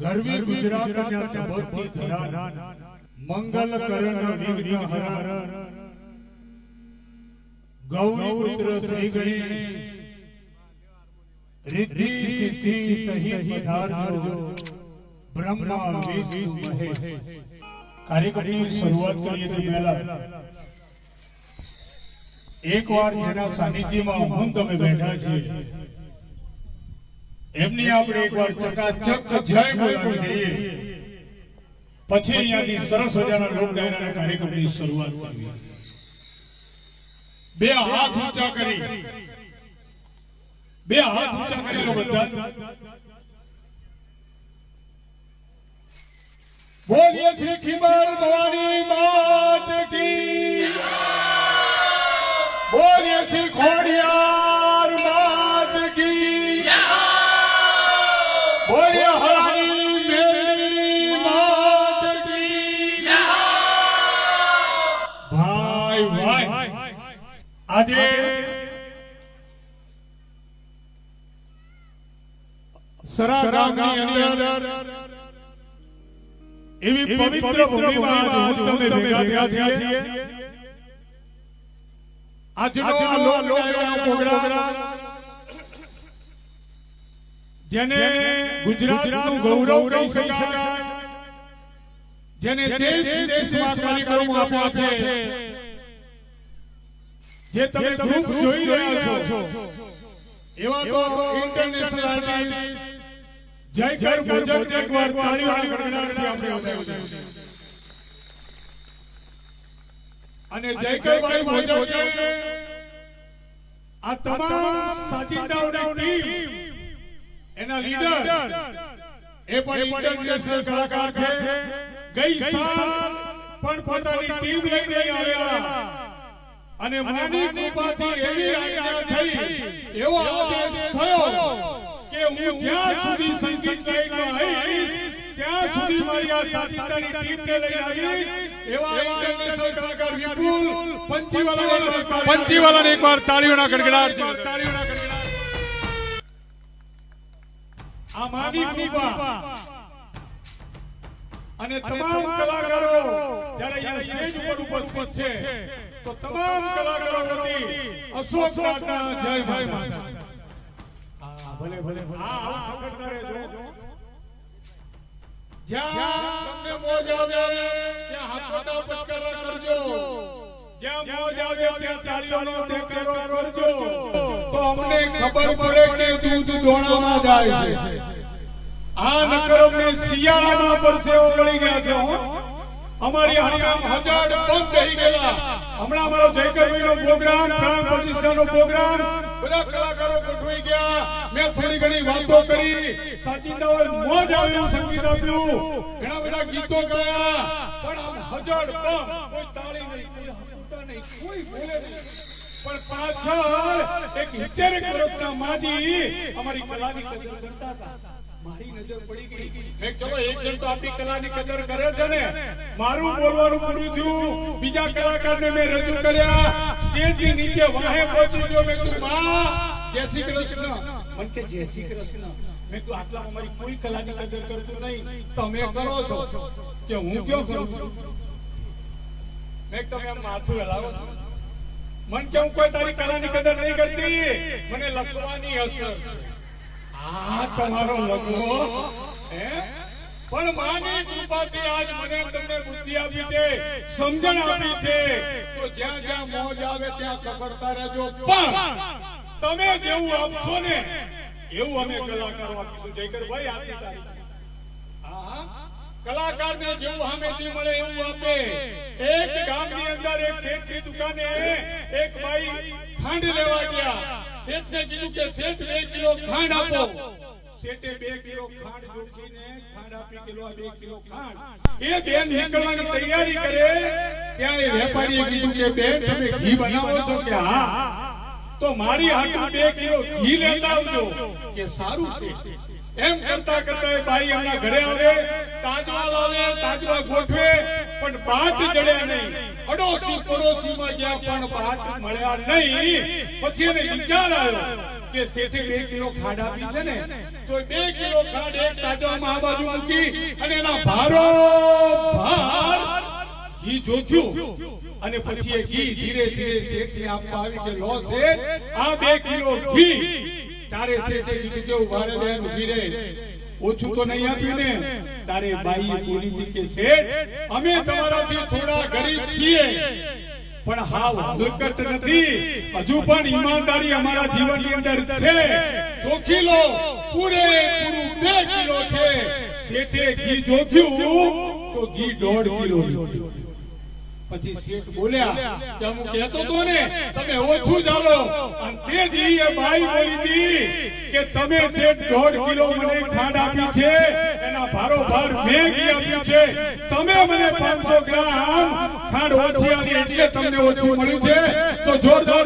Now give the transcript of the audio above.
ગરવી ગુજરાત તબતી ધરા મંગલ કરણ વિઘ્ન હર ગૌરી પુત્ર શ્રી ગણેશ રિદ્ધિ સિદ્ધિ સહિત પધારજો બ્રહ્મા વિષ્ણુ મહેશ। કાર્યક્રમની શરૂઆત કરીએ તે પહેલા એકવાર જેના સાનિધ્યમાં હું તમે બેઠા છીએ એમની આપણે એકવાર ચકાચક જય બોલાવી દઈએ, પછી અહીંયાથી સરસ મજાના લોક ડાયરાના કાર્યક્રમની શરૂઆત કરીએ। બે હાથ ઊંચા કરી બધા બોલીએ શ્રી ખીમર ભવાની માત કી, બોલીએ શ્રી ખોડિયાર માત કી, બોલીએ હરી મેરી માત કી। ભાઈ ભાઈ આજે સરા ગામની અંદર એવી પવિત્ર ભૂમિમાં આજ તમે ભેગા થયા છીએ। આજનો આ લોકડાયરાનો પ્રોગ્રામ જેને ગુજરાતનું ગૌરવ કહી શકાય, જેને દેશ વિદેશમાં કાર્યક્રમો આપ્યા છે, જે તમે ગ્રુપ જોઈ રહ્યા છો એવા તો ઇન્ટરનેશનલ આર્ટિસ્ટ જય ઘર ગુજર એકવાર તાળીઓના ગણગણાટથી આપણે વધાવ્યું અને જય ઘરભાઈ ભોજનજી આ તમામ સાચીદાઓની ટીમ એના લીડર એ પણ ઇન્ટરનેશનલ કલાકાર છે। ગઈ સાલ પણ પોતાની ટીમ લઈને આવેલા અને માની કૃપાથી એવી આજ્ઞા થઈ, એવો આદેશ થયો કે હું જ્યાં સુધી સંગીત ગાયકમાં આવીશ ત્યાં સુધી મારી આ સાચીદાની ટીમને લઈને આવીશ। એવા ઇન્ટરનેશનલ કલાકાર વિપુલ પંચીવાલાને એકવાર તાળીઓના ગડગડાટ, તાળીઓના ગડગડાટ। આ માની કૃપા અને તમામ કલાકારો જ્યારે અહીંયા સ્ટેજ ઉપર ઉપસ્થિત છે તો તમામ કલાકારો વતી અશોક દાદા જય ભાઈ માતા। ભલે ભલે આ ખબરદાર રહેજો, જ્યાં તમને મોજ આવે ત્યાં હાથ પટકારા કરજો, જ્યાં મોજ આવે ત્યાં તાળીઓનો દેકારો કરજો, તો અમને ખબર પડે કે દૂધ દોણામાં જાય છે। આ નકરમને શિયાળામાં પરસેવો ગળી ગયા છે હો, અમારી હરિયામ હજાર બંધ થઈ ગયેલા। હમણાં અમારો જયકરભાઈનો પ્રોગ્રામ, પ્રાણ પ્રતિષ્ઠાનો પ્રોગ્રામ, બધા કલાકારો ગોઠવાઈ ગયા, મેં થોડી ઘણી વાતો કરી, સાચીદાઓએ મોજ આવ્યું, સંગીત આપ્યું, ઘણા બધા ગીતો ગાયા, પણ આમ હજાર બંધ, કોઈ તાળી નહીં, કોઈ હકુટા નહીં, કોઈ બોલે નહીં, પણ પાછળ એક 70 વર્ષના માજી અમારી કલાની કદર કરતા હતા। મારી નજર પડી ગઈ, મેં ચલો એક જણ તો આપણી કલાની કદર કરે છે ને, મારું બોલવાનું પૂરું થયું, બીજા કલાકારને મેં રજૂ કર્યા, તેજી નીચે વાહે પહોંચી ગયો, મેં કીધું માં જય શ્રી કૃષ્ણ, મને કે જય શ્રી કૃષ્ણ, મેં કીધું આટલામાં મારી કોઈ કલાની કદર કરતું નહીં, તમે કરો છો કે હું ક્યાં કરું છું? મેં તમે આમ માથું હલાવો છો, મન કે હું કોઈ તારી કલાની કદર નહીં કરતી, મને લખવાની અસર આ તમારો લગવો હે, પણ માની કૃપાથી આજ મને તમને બુદ્ધિ આપી છે, સમજણ આપી છે, તો જ્યાં જ્યાં મોજ આવે ત્યાં કકડતા રહેજો, પણ તમે જેવું આપશો ને એવું અમે કલાકારો આપીશું। જયકરભાઈ આપી તારીખ હા કલાકારને જેવું સામેથી મળે એવું આપે। એક ગામની અંદર એક શેઠની દુકાને એક ભાઈ ખાંડ લેવા ગયા, શેઠને કીધું કે શેઠ 2 કિલો ખાંડ આપો, શેઠે 2 કિલો ખાંડ જોડીને ખાંડ આપી, કિલો 2 કિલો ખાંડ, એ બેન નીકળવાની તૈયારી કરે ત્યાં એ વેપારીએ કીધું કે બેન તમે ઘી બનાવો છો કે હા, તો મારી હાથે 2 કિલો ઘી લેતા આવજો કે સારું છે। એમ કરતા કરતા એ ભાઈ એમના ઘરે આવે, તાજવા લાવે, તાજવા ગોઠવે, પણ બાટ જડ્યા નહીં, અડોશી પડોશીમાં ગયા પણ બાટ મળ્યા નહીં। પછી એને વિચાર આવ્યો કે શેઠે 2 કિલો ખાંડ આપી છે ને, તો 2 કિલો ખાંડ એક તાટામાં આ બાજુ મૂકી અને એના ભારો ભાર ઘી જોખ્યું અને પછી એ ઘી ધીરે ધીરે શેઠને આપવા આવી કે લો શેઠ, આ 2 કિલો ઘી તારે શેઠે કીધું કે ઉભા રહે બેન, ઊભી રહે, ઓછું તો નહીં આપ્યું ને? તારે બાઈએ બોલી હતી કે શેઠ, અમે તમારાથી થોડા ગરીબ છીએ પણ હાવ હલકટ નથી, હજુ પણ ઈમાનદારી અમારા જીવનની અંદર છે, જોખી લો, પૂરેપૂરું 2 કિલો છે. શેઠે ઘી જોખ્યું તો ઘી 1.5 કિલો લીધું. પછી શેઠ બોલ્યા કે હું કહેતો તો ને તમે ઓછું ચાલો, અને તે દી એ બાઈ બોલી હતી કે તમે શેઠ 1.5 કિલો મને ખાંડ આપી છે, એના ભારો ભાર મેં ઘી આપ્યું છે, તમે મને 500 ગ્રામ ખાંડ ઓછી આપી એટલે તમને ઓછું મળ્યું છે. તો જોરદાર